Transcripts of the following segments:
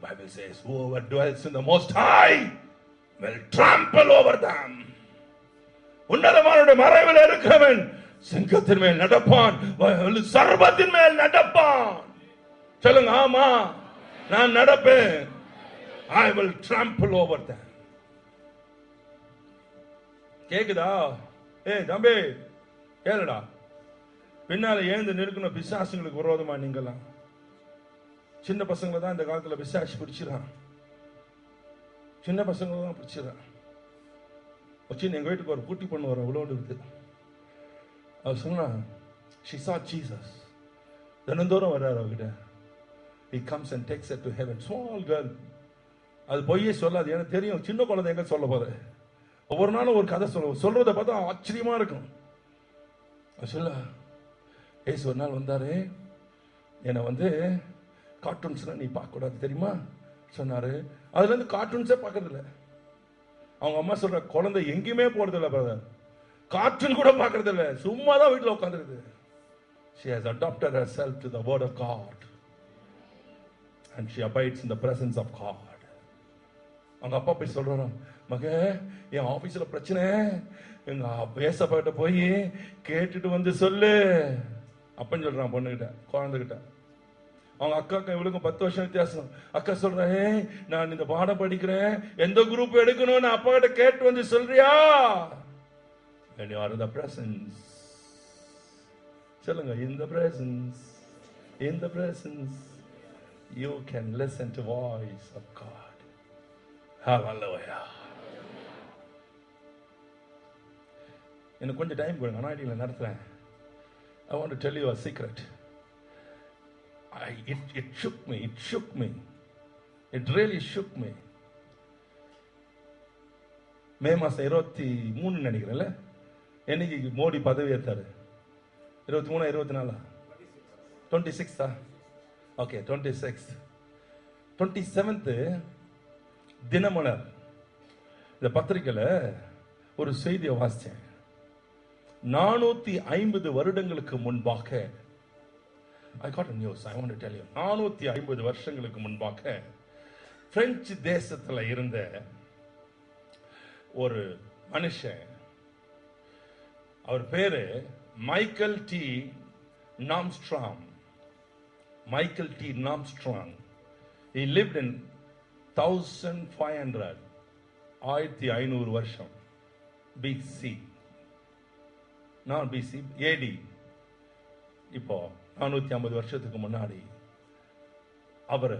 The Bible says, whoever dwells in the Most High will trample over them. உன்னதமானுடைய மறைவில் இருக்கிறவன் சிங்கத்தின் மேல் நடப்பான், சர்வத்தின் மேல் நடப்பான். சொல்லுங்க, ஆமா, நான் நடப்பேன். I will trample over them. கேக்குதா? தம்பி கேளுடா, பின்னால ஏந்து நிற்கணும் பிசாசுங்களுக்கு விரோதமா. நீங்களாம் சின்ன பசங்களை தான் இந்த காலத்துல பிசாசு பிடிச்சிடறான். சின்ன பசங்களை தான் பிடிச்சிடறான். வச்சு எங்க வீட்டுக்கு ஒரு குட்டி பொண்ணு வர உழவு இருக்குது. அவர் சொன்னா, she saw Jesus. தினந்தோறும் வர்றாரு அவகிட்ட. He comes and takes her to heaven. Small girl. அது பொய்யே சொல்லாது, எனக்கு தெரியும் சின்ன குழந்தை எங்க சொல்ல போற. ஒவ்வொரு நாளும் ஒரு கதை சொல்றத பார்த்தா ஆச்சரியமா இருக்கும். சொல்ல ஏசு ஒரு நாள் வந்தாரு, என்னை கார்ட்டூன்ஸ்ல நீ பார்க்க கூடாது தெரியுமா சொன்னாரு. அதுல இருந்து கார்ட்டூன்ஸே பார்க்கறது இல்ல. அவங்க அம்மா சொல்ற, குழந்தை எங்கேயுமே போறது இல்ல பிரதர், கார்ட்டூன் கூட பார்க்கறது இல்ல, சும்மா தான் வீட்டில் உட்காந்துருது. She has adopted herself to the word of God and she abides in the presence of God. அவங்க அப்பா போய் சொல்றாராம், மக என் ஆபீஸ்ல பிரச்சனை, எங்க பேசப்பட்ட போய் கேட்டுட்டு சொல்லு அப்பன்னு சொல்றான் பொண்ணுகிட்ட, குழந்தைகிட்ட. அவங்க அக்காக்கு இவளுக்கும் 10 வருஷம் வித்தியாசம். அக்கா சொல்றேன், நான் இந்த பாடம் படிக்கிறேன், எந்த குரூப் எடுக்கணும்னு அப்பா கிட்ட கேட்டு சொல்றியா? When you are in the presence, சொல்லுங்க, in the presence, in the presence, you can listen to voice of God. Hallelujah. எனக்கு கொஞ்சம் டைம் கொடுங்க, அனாடியில் நடத்துறேன். I want to tell you a secret. It shook me. It really shook me. மே மாசம் 23 நினைக்கிறேன்ல, என்னைக்கு மோடி பதவி ஏற்றாரு? 23 24 26 okay 26 27th Dinamalar இந்த பத்திரிகையில ஒரு செய்தியை வாசிச்சேன். 450 வருடங்களுக்கு முன்பாக, I got a news, I want to tell you. 450 வருஷங்களுக்கு முன்பாக பிரெஞ்சு தேசத்துல இருந்த ஒரு மனுஷன், அவர் பேரு மைக்கேல் டி நாம்ஸ்ட்ராங். மைக்கேல் டி நாம்ஸ்ட்ராங். He lived in 1500 1500 வருஷம் BC, not BC, AD. இப்போ 450 வருஷத்துக்கு முன்னாடி அவரு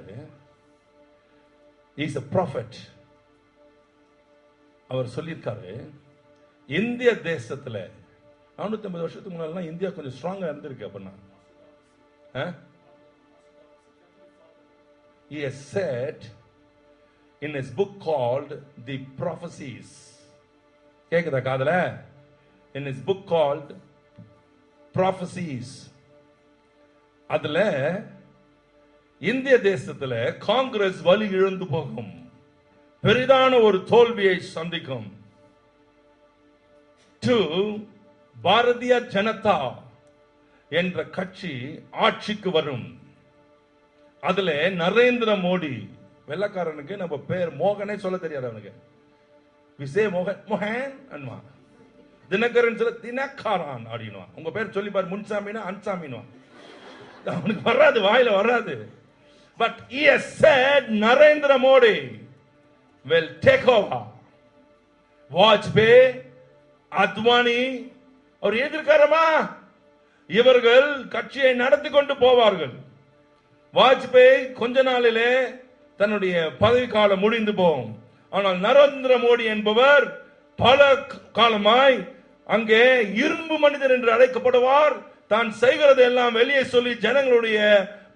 is a prophet. அவர் சொல்லியிருக்காரு, இந்திய தேசத்துல 450 வருஷத்துக்கு முன்னாடி இந்தியா கொஞ்சம் ஸ்ட்ராங்கா இருந்திருக்கு. அப்படின்னா he has said in his book called The Prophecies. கேக்குதா காதுல? In his book called Prophecies, அதுல இந்திய தேசத்துல காங்கிரஸ் வலி இழந்து போகும், பெரிதான ஒரு தோல்வியை சந்திக்கும். பாரதிய ஜனதா என்ற கட்சி ஆட்சிக்கு வரும். அதுல நரேந்திர மோடி, வெள்ளக்காரனுக்கு நம்ம பேர் மோகனே சொல்ல தெரியாது அவனுக்கு, விசே மோகன் மோகன் அன்வா, தினகரன் சொல்ல தினக்காரான் அப்படின்வா. உங்க பேர் சொல்லி பாரு, முன்சாமினா அன்சாமின்வா, அவனுக்கு வராது, வாயில வராது. But he has said Narendra Modi will take over. Vajpayee, Advani அவர் எதிர்க்காரமா, இவர்கள் கட்சியை நடத்தி கொண்டு போவார்கள். வாஜ்பேயி கொஞ்ச நாளிலே தன்னுடைய பதவி காலம் முடிந்து போகும். ஆனால் நரேந்திர மோடி என்பவர் பல காலமாய் அங்கே இரும்பு மனிதர் என்று அழைக்கப்படுவார். தான் செய்கிறது எல்லாம் வெளியே சொல்லி ஜனங்களுடைய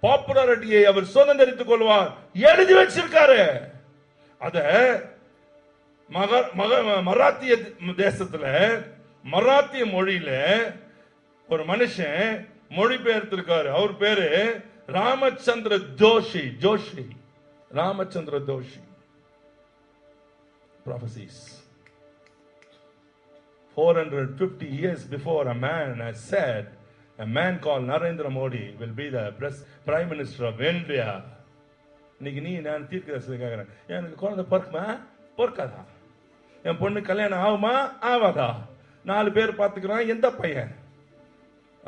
பாப்புலாரிட்டியை அவர் சுதந்திரித்துக் கொள்வார். எழுதி வச்சிருக்காரு. அத மராத்திய தேசத்துல மராத்திய மொழியில ஒரு மனுஷன் மொழிபெயர்த்திருக்காரு. அவர் பேரு Ramachandra Joshi. Ramachandra Joshi. Prophecies. 450 years before, a man has said, a man called Narendra Modi will be the Prime Minister of India. இன்னைக்கு நீ நான் தீர்க்கதரிசனம் கேட்கிறேன், எனக்கு குழந்தை பிறக்குமா பிறக்காதா, என் பொண்ணு கல்யாணம் ஆகுமா ஆவாதா, 4 பேர் பார்த்துக்கிறான், எந்த பையன்,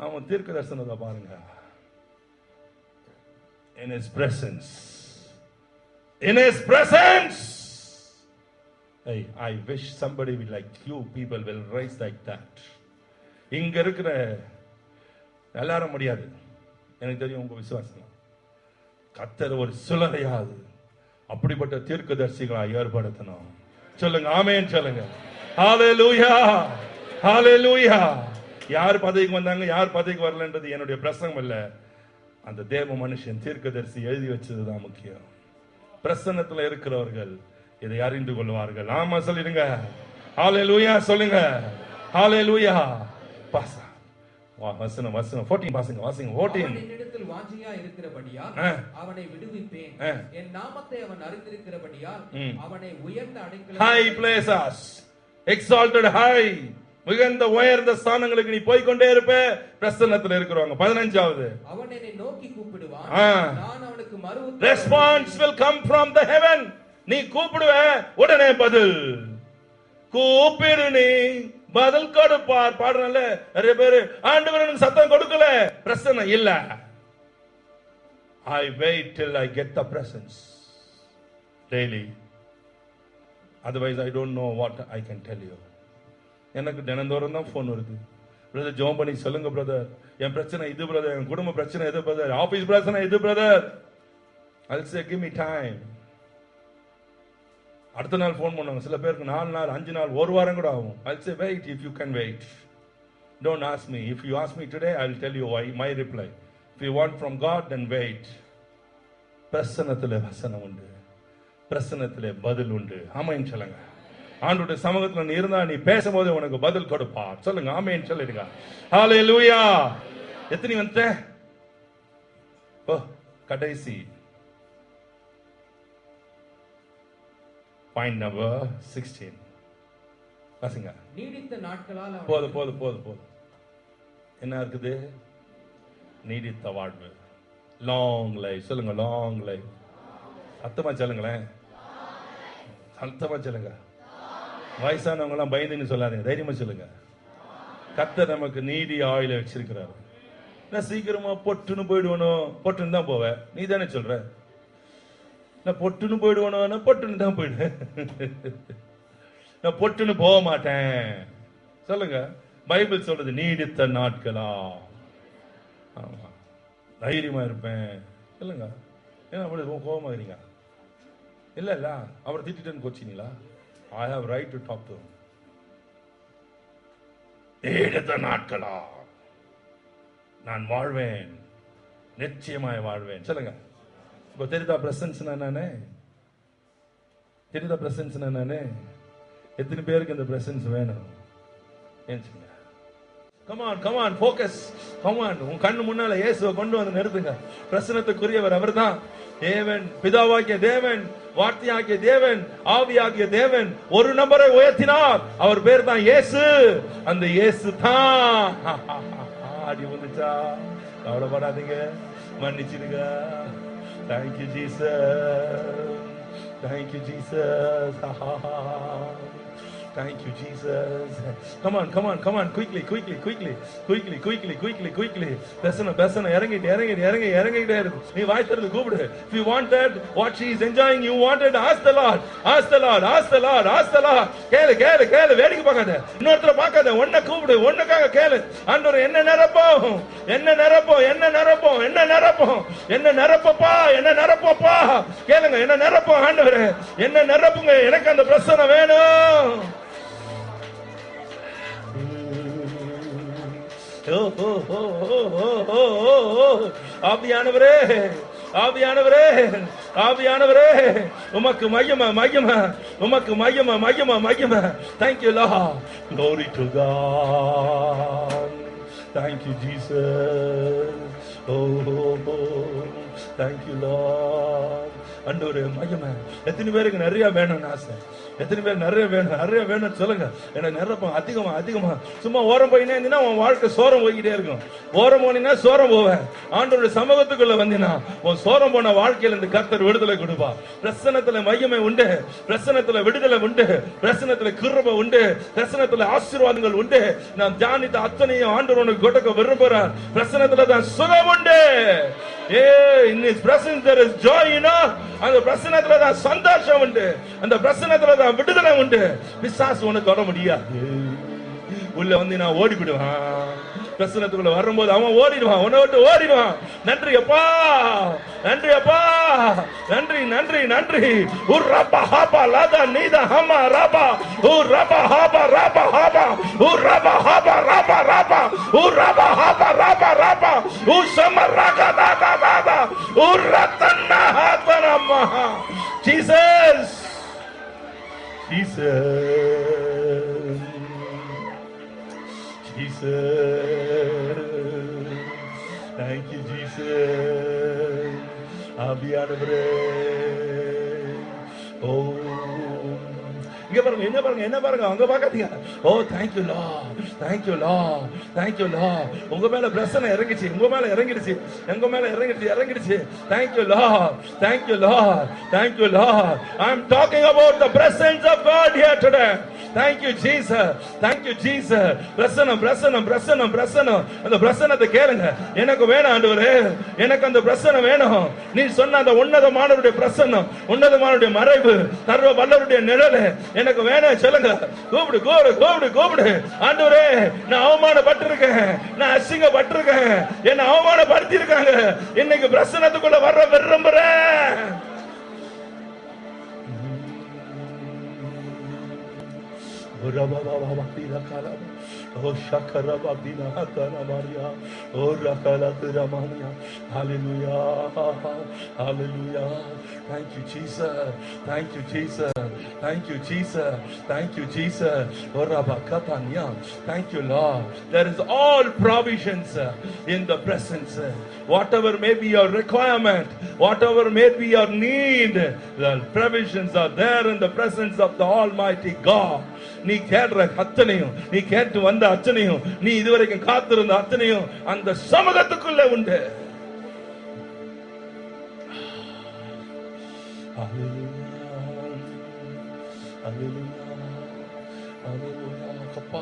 அவன் தீர்க்கதரிசனத்தை பாருங்க. In his presence, in his presence. Hey, I wish somebody will like you people will rise like that. இங்க இருக்கிற எல்லாரும் முடியாது, எனக்கு தெரியும் உங்க விசுவாசம். கர்த்தர் ஒரு சிலரையாவது அப்படிப்பட்ட தீர்க்கதரிசிகளா ஏற்படுத்தணும். சொல்லுங்க ஆமென் சொல்லுங்க. ஹalleluya ஹalleluya. யார் பதவிக்கு வந்தாங்க யார் பதவிக்கு வரலன்றது என்னுடைய பிரசங்கம் இல்ல. அந்த தேவ மனுஷன் தீர்க்கதரிசி எழுதி வச்சதுதான் முக்கியம். பிரசன்னத்துல இருக்கிறவர்கள் இதை அறிந்து கொள்வார்கள். ஆமா சொல்லிடுங்க. ஹalleluya சொல்லுங்க. ஹalleluya. பாசா வசனம் 14 பாருங்க. வாசிங்க 14. அவன் என்னிடத்தில் வாஞ்சையா இருக்கிறபடியால் அவனை விடுவிப்பேன். என் நாமத்தை அவன் அறிந்திருக்கிறபடியால் அவனை உயர்ந்த அடைக்கலம், high places, exalted high, மிகுந்த உயர்ந்த ஸ்தானங்களுக்கு நீ போய் கொண்டே இருப்ப. பிரசன்னத்துல இருக்கிறவங்க 15வது, அவன் என்னை நோக்கி கூப்பிடுவான், நான் அவனுக்கு மறு உத்தரவு. Response will come from the heaven. நீ கூப்பிடுவ, உடனே பதில். கூப்பிடு, நீ பதில் கொடுப்பார். பாடுறல நிறைய பேரு, ஆண்டவர் எனக்கு சத்தம் கொடுக்கல, பிரசன்னம் இல்ல. I wait till I get the presence daily, otherwise I don't know what I can tell you. எனக்கு தினந்தோறும் தான் போன் வருது, பிரதர் ஜெபம் பண்ணி சொல்லுங்க பிரதர், என் பிரச்சனை இது பிரதர், என் குடும்ப பிரச்சனை இது பிரதர், ஆபீஸ் பிரச்சனை இது brother. I'll say give me time. அடுத்த நாள் போன் பண்ணுவாங்க. சில பேருக்கு 4 நாள் 5 நாள் 1 வாரம் கூட ஆகும். I'll say wait if you can wait. Don't ask me. If you ask me today, I'll tell you why. My reply. If you want from God, then wait. பிரசன்னத்திலே வசனம் உண்டு, பிரசன்னத்திலே பதில் உண்டு. ஆமென் சொல்லுங்க. ஆண்டவருடைய சமூகத்துல நீ இருந்தா நீ பேசும்போது உனக்கு பதில் கொடுப்பார். சொல்லுங்க ஆமென் சொல்லிடுங்க. ஹalleluya. எத்தனை வந்த கடைசி பாயிண்ட் நம்பர் 16 வாசிங்க. நீடித்த நாட்களால் போது என்ன இருக்குது? நீடித்த வாழ்வு, லாங் லைஃப். சொல்லுங்க லாங் லைஃப். சத்தமா சொல்லுங்களேன், சத்தமா சொல்லுங்க. வயசானவங்க எல்லாம் பயந்துன்னு சொல்லாதீங்க, தைரியமா சொல்லுங்க. கர்த்தர் நமக்கு நீடி ஆயுள வச்சிருக்கிறார். நான் சீக்கிரமா பொட்டுன்னு போயிடுவனோ, பொட்டுன்னு தான் போவேன். நீ தானே சொல்ற, நான் பொட்டுன்னு போயிடுவனோ, நான் பொட்டுன்னு தான் போயிடுவேன், நான் பொட்டுன்னு போக மாட்டேன். சொல்லுங்க. பைபிள் சொல்றது நீடித்த நாட்களா. ஆமா, தைரியமா இருப்பேன். சொல்லுங்க. ஏன்னா அப்படி கோபமா இருக்கீங்க? இல்ல அவரை திட்டேன்னு கோச்சிங்களா? I have right to talk to him. நீடித்த நாட்களா நான் வாழ்வேன், நிச்சயமாய் வாழ்வேன். சொல்லுங்க. இப்போ தெரியுதா பிரசன்ஸ் நானே? தெரியுதா பிரசன்ஸ் நானே? எத்தனை பேருக்கு இந்த பிரசன்ஸ் வேணும்? ஏன் சொல்லுங்க. Come on, focus. Come on. உன் கண்ணு முன்னால இயேசுவை கொண்டு வந்து நிறுத்துங்க. பிரசன்னத்துக்குரியவர் அவர்தான். தேவன், பிதாவாகிய தேவன், வார்த்தையாகிய தேவன், ஆவியாகிய தேவன் ஒரு நபரை உயர்த்தினார். அவர் பேர் தான் இயேசு. அந்த இயேசு தான். ஆடி வந்துச்சா? கவலைப்படாதீங்க, மன்னிச்சிடுங்க. Thank you Jesus. Thank you Jesus. Thank you Jesus. Come on, quickly. பேசணும். இறங்கிட்டே இருக்கு. நீ வாய் திறந்து கூப்பிடு. If you wanted what she is enjoying, you wanted, ask the Lord. கேளு. வேடிக்கை பார்க்காத, இன்னொருத்தர பார்க்காத, ஒன்ன கூப்பிடு, ஒன்னுக்காக கேளு. ஆண்டவரே என்ன நிரப்பப்பா. கேளுங்க, என்ன நிரப்போம் ஆண்டவரே, என்ன நிரப்புங்க, எனக்கு அந்த பிரசன்னம் வேணும். ஆவியானவரே உமக்கு மகிமை. Thank you Lord. Glory to God. Thank you Jesus. Thank you Lord. ஆண்டவரே மகிமை. எத்தனை பேருக்கு நிறைய வேணும்னு ஆசை? எத்தனை பேர் நிறைய வேணும் சொல்லுங்க. எனக்கு நிரப்பம் அதிகமா. சும்மா ஓரம் போயினே இருந்தீங்கன்னா உன் வாழ்க்கை சோரம் போய்கிட்டே இருக்கும். ஓரம் போனீங்கன்னா சோரம் போவேன். ஆண்டவருடைய சமூகத்துக்குள்ள வந்தீங்கன்னா உன் சோரம் போன வாழ்க்கையில இருந்து கர்த்தர் விடுதலை கொடுப்பா. பிரசன்னத்துல மகிமை உண்டு, பிரசன்னத்துல விடுதலை உண்டு, பிரசன்னத்துல கிருபை உண்டு, பிரசன்னத்துல ஆசீர்வாதங்கள் உண்டு. நாம் தியானித்த அத்தனையும் ஆண்டவர் உனக்கு கொடுக்க விரும்புகிறார். பிரசன்னத்துல தான் சுகம் உண்டு. In his presence there is joy, you know. அந்த பிரசன்னத்துல தான் சந்தோஷம் உண்டு, அந்த பிரசன்னத்துல தான் விடுதலை உண்டு. பிசாசு உனக்கு தொட முடியாது. உள்ள வந்து நான் ஓடி விடுவான். பிரசன்னத்துக்குள்ள வரும்போது அவன் ஓடிடுவான், உன்னை விட்டு ஓடிடுவான். நன்றி அப்பா, நன்றி அப்பா, நன்றி. உர்ரபா ஹாபா லாதா நீதா ஹமா ரபா, உர்ரபா ஹாபா ரபா ஹாபா, உர்ரபா ஹாபா ரபா ரபா, உர்ரபா ஹாபா ரபா ரபா, உசமரகா தாதா தாதா, உர்ரத்தன்னா ஹாதனமா. Jesus. Thank you Jesus. ஆவியானவரே. ஓ இங்க பாருங்க, என்ன பாருங்க, அங்க பாக்காதீங்க. ஓ thank you Lord. உங்க மேல பிரசன்னம் இறங்கிச்சு, எங்க மேல இறங்கிடுச்சு. Thank you Lord. I'm talking about the presence of God here today. Thank you Jesus. பிரசன்னம். அந்த பிரசன்னத்தை கேளுங்க. எனக்கு வேணும் ஆண்டவரே, எனக்கு அந்த பிரசன்னம் வேணும். நீ சொன்ன அந்த உன்னதமானவருடைய பிரசன்னம், உன்னதமானவருடைய மறைவு, சர்வ வல்லவருடைய நிழல் எனக்கு வேணும். சொல்லுங்க, கூப்பிடு. ஆண்டவரே, நான் அவமானப்பட்டிருக்கேன், நான் அசிங்கப்பட்டிருக்கேன், என்ன அவமானப்படுத்தி இருக்காங்க. இன்னைக்கு பிரசன்னத்துக்குள்ள வர விரும்புறேன். Oh shakara babdina hatana maria, oh rakala tiramania. Hallelujah. Thank you Jesus. Oh rabakatanya. Thank you Lord. There is all provisions in the presence. Whatever may be your requirement, whatever may be your need, the provisions are there in the presence of the Almighty God. நீ கேட்ற அத்தனையும், நீ கேட்டு வந்த அத்தனையும், நீ இதுவரைக்கும் காத்திருந்த அத்தனையும் அந்த சமூகத்துக்குள்ள உண்டு. அப்பா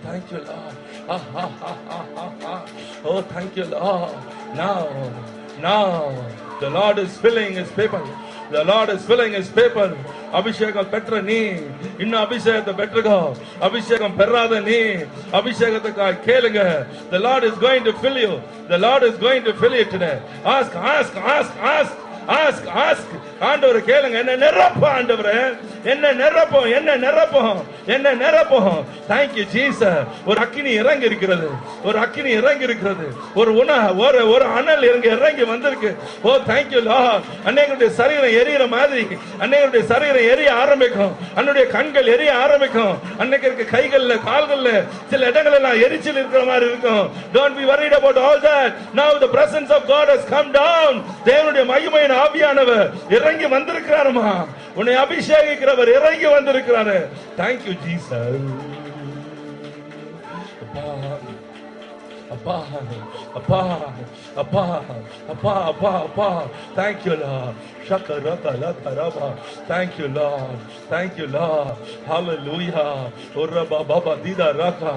thank you Lord. Oh thank you Lord. Now the Lord is filling his people. அபிஷேகம் பெற்ற நீ இன்னும் அபிஷேகத்தை பெற்றுக்கோ. அபிஷேகம் பெறாத நீ அபிஷேகத்துக்காக கேளுங்க. The Lord is going to fill you. Today. Ask. ஆண்டவரே கேளுங்க, என்ன நிரப்ப ஆண்டவரே, என்ன நிரப்பம். Thank you Jesus. ஒரு அக்கினி இறங்கி இருக்கிறது, ஒரு அனல் இறங்கி வந்திருக்கு. ஓ thank you Lord. அநேகருடைய சரீரம் எரியிற மாதிரி, அநேகருடைய சரீரம் எரிய ஆரம்பிக்கும், அன்னுடைய கண்கள் எரிய ஆரம்பிக்கும், அன்னைக்கு கைகள்ல கால்கள்ல சில இடங்கள் எல்லாம் எரிச்சல் இருக்கிற மாதிரி இருக்கும். Don't be worried about all that. Now the presence of God has come down. தேவனுடைய மகிமையின் ஆவியானவர் இறங்கி வந்திருக்கிறாருமா. உன்னை அபிஷேகிக்கிறவர் இறங்கி வந்திருக்கிறாரு. Thank you Jesus. அப்பா thank you Lord. Thank you Lord. Hallelujah. Oraba baba dida raka.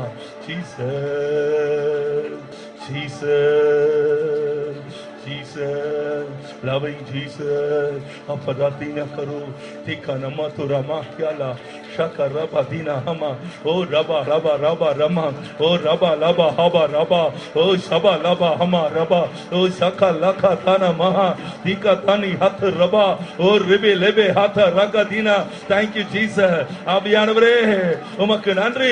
Jesus, loving Jesus, apadatina karu, tika namatura makyala, shakara badina hama, oh raba rama, oh raba laba haba raba, oh shaba laba hama raba, oh shaka laka tana maha, tika tani hat raba, oh ribe lebe hata ragadina. Thank you Jesus. ஆவியானவரே உமக்கு நன்றி.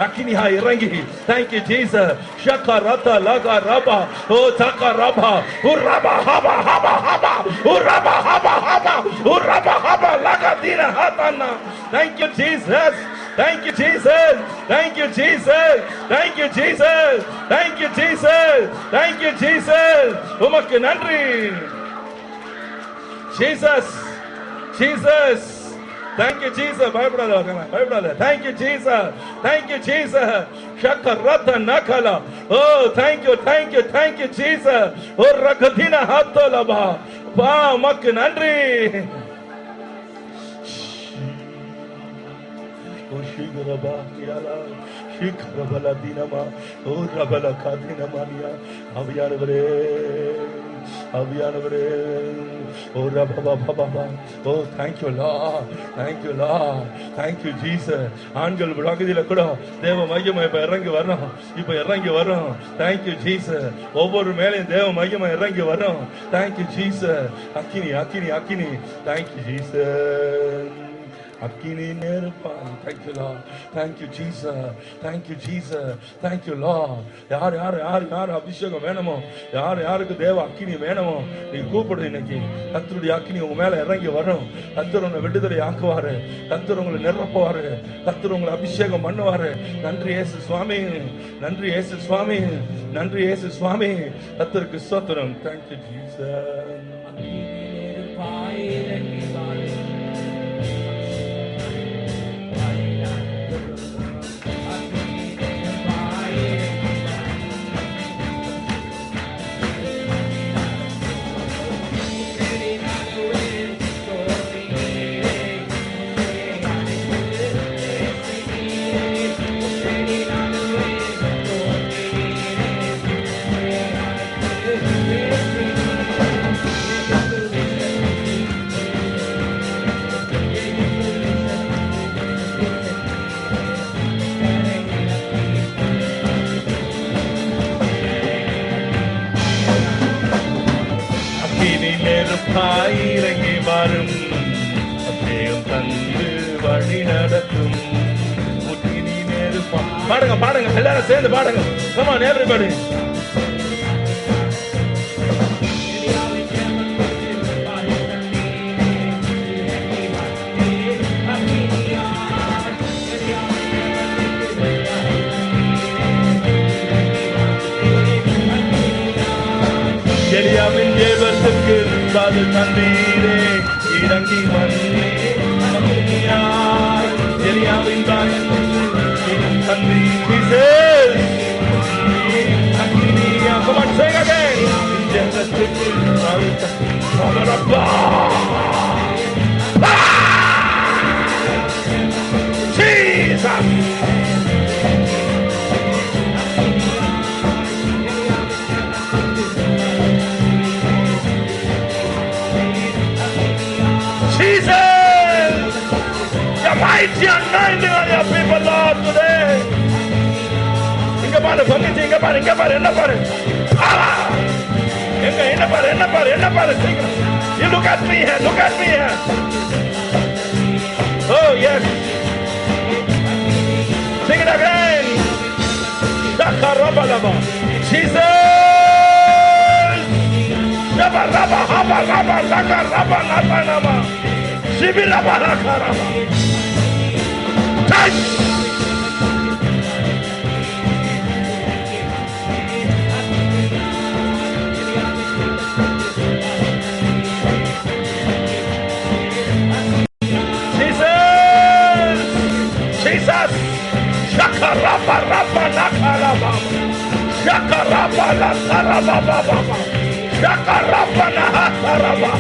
அக்கினியா இறங்கி. Thank you Jesus. Shakarata laga raba, oh taka raba, uraba haba, uraba haba laga dina hatana. Thank you Jesus. Thank you, Jesus. Thank you, Jesus. Thank you, Jesus. Thank you, Jesus. Thank you, Jesus. உமக்கு நன்றி. Jesus. Jesus. Thank you, Jesus. பயப்படாத. Thank you, Jesus. Thank you, Jesus. Shakarata nakala. Oh, thank you, Jesus. Oh, rakadina hatolaba. பா உமக்கு நன்றி. ஓ ஷிகரபா கியாலா ஷிகரபல தினமா ஓ ரபல காதினமானியா அவியானவரே ஓ ரபபா பாபா ஓ thank you Lord thank you Jesus. ஆண்கள் பகுதியில கூட தேவ மகிமை இப்ப இறங்கி வரும். Thank you Jesus. ஒவ்வொரு மேலையும் தேவ மகிமை இறங்கி வரும். Thank you Jesus. அக்கினி thank you Jesus. அக்கினி நெருப்பாய். Thank you Lord. Thank you Jesus. Thank you Lord. யார் அபிஷேகம் வேணுமோ, யாருக்கு தேவ அக்கினி வேணுமோ, நீ கூப்பிடு. இன்னைக்கு கர்த்தருடைய அக்கினி உங்க மேல இறங்கி வரும். கர்த்தர் உங்களை விடுதலை ஆக்குவாரு. கர்த்தர் உங்களை நிரப்புவாரு. கர்த்தர் உங்களை அபிஷேகம் பண்ணுவாரு. நன்றி இயேசு சுவாமி. கர்த்தருக்கு ஸ்தோத்திரம். Thank you Jesus. இறங்கி வரும். அபிஷேகம் தந்து வழி நடத்தும். பாடுங்க எல்லாரும் சேர்ந்து பாடுங்க. Come on everybody. எலியாவின் ஜெபத்துக்கு பதில் தந்தீரே, இறங்கி வந்தே எலியாவின் தந்தீரே. Come on, sing again. ஜெபத்துக்கு Jesus. Mighty anointing on your people, Lord, today. Inga paru, என்ன பாரு. என்ன பாரு. You look at me here. Oh, yes. Sing it again. Shakarabalaba. Jesus. Shabaraba, habaraba, lakaraba, labanama. Shibiraba, lakaraba. Touch! Jesus! Shakaraba raba nakaraba. Shakaraba la saraba baba. Shakaraba na haraba.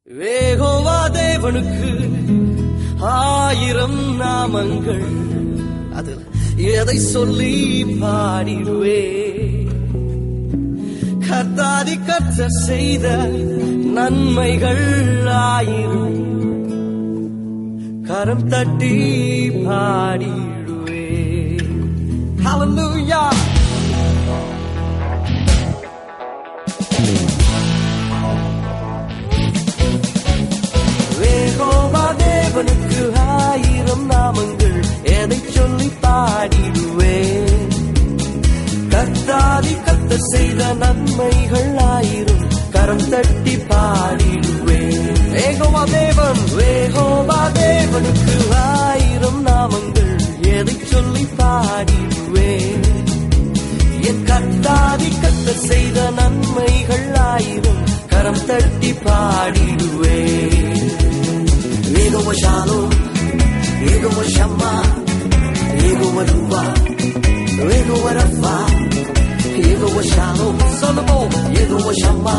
Jehovah தேவனுக்கு 1000 நாமங்கள், அதில் எதை சொல்லி பாடிடுவே? கர்த்தாதி கர்த்தர் செய்த நன்மைகள் 1000, கரம் தட்டி பாடிடுவே. ஹல்லேலூயா. யெகோவா தேவனுக்கு 1000 நாமங்கள், எதை சொல்லி பாடிடுவே? கர்த்தாதி கர்த்தர் செய்த நன்மைகள் 1000, கரம் தட்டி பாடிடுவே. யெகோவா தேவனுக்கு 1000 நாமங்கள், எதை சொல்லி பாடிடுவே? என் கர்த்தாதி கர்த்தர் செய்த நன்மைகள் 1000, கரம் தட்டி பாடிடுவே. யெகோவா ஷாலோம், யெகோவா ஷம்மா, யெகோவா ரூவா, யெகோவா ரஃபா, யெகோவா ஷாலோம். சொல்லுவோம். யெகோவா ஷம்மா,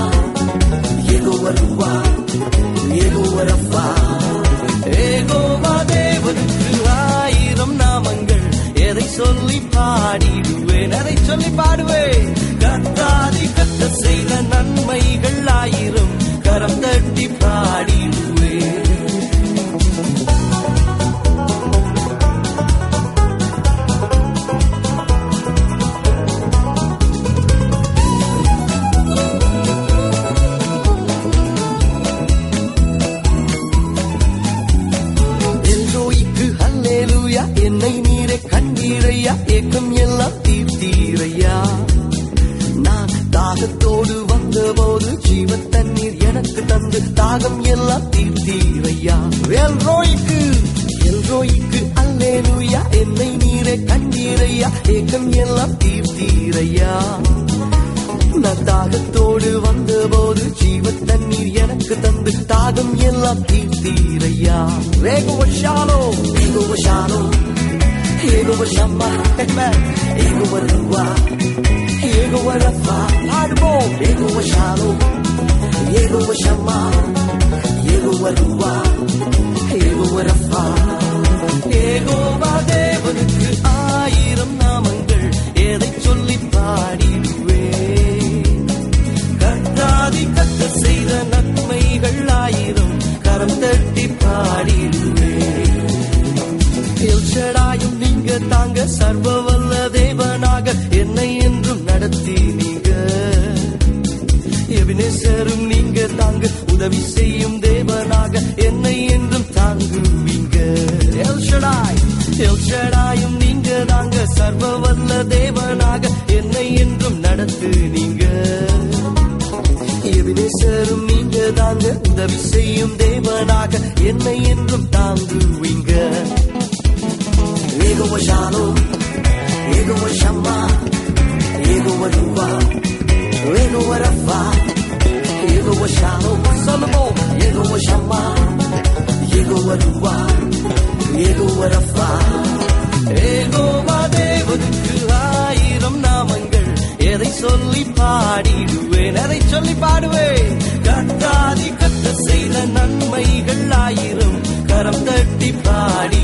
யெகோவா ரூவா, யெகோவா ரஃபா. யெகோவா தேவனுக்கு 1000 நாமங்கள், எதை சொல்லி பாடிடுவேன்? அதை சொல்லி பாடுவேன். கர்த்தாதி கர்த்தர் செய்த நன்மைகள் 1000, கரம் தட்டி பாடிடுவேன். என்னை நீரே கண்டீரையா, ஏக்கம் எல்லாம் தீர்த்தீரையா. நான் தாகத்தோடு வந்தபோது ஜீவ தண்ணீர் எனக்கு தந்து தாகம் எல்லாம் தீர்த்தீரையா. எல்ரோய்க்கு அல்லேலூயா. என்னை நீரே கண்டீரையா, ஏக்கம் எல்லாம் தீர்த்தீரையா. நான் தாகத்தோடு வந்தபோது ஜீவ தண்ணீர் எனக்கு தந்து தாகம் எல்லாம் தீர்த்தீரையா. யெகோவா ஷாலோம், யெகோவா ஷாலோம், யெகோவா ஷம்மா, யெகோவா ரூவா, யெகோவா ரஃபா. பாடுவோம். யெகோவா ஷாலோம், யெகோவா ஷம்மா, யெகோவா ரூவா, யெகோவா ரஃபா. யெகோவா தேவனுக்கு 1000 நாமங்கள், எதை சொல்லி பாடிடுவே? கர்த்தாதி கர்த்தர் செய்த நன்மைகள் 1000, கரம் தட்டி பாடிடுவே. எல்ஷடாயும் நீங்க தாங்க, சர்வ வல்ல தேவனாக என்னை என்றும் நடத்தினீங்க. எபினேசரும் நீங்க தாங்க, உதவி செய்யும் தேவனாக என்னை என்றும் தாங்குவீங்க. எல்ஷடாயும் நீங்க தாங்க, சர்வ வல்ல தேவனாக என்னை என்றும் நடத்துனீங்க. எபினேசரும் நீங்க தாங்க, உதவி செய்யும் தேவனாக என்னை என்றும் தாங்குவீங்க. யெகோவா ஷாலோம், யெகோவா ஷம்மா, யெகோவா ரூவா, யெகோவா ரஃபா. யெகோவா ஷாலோம். சொல்லுவோம். யெகோவா ஷம்மா, யெகோவா ரூவா, யெகோவா ரஃபா. யெகோவா தேவனுக்கு 1000 நாமங்கள், எதை சொல்லி பாடிடுவேன்? அதை சொல்லி பாடுவேன். கர்த்தாதி கர்த்தர் செய்த நன்மைகள் 1000, கரம் தட்டி பாடி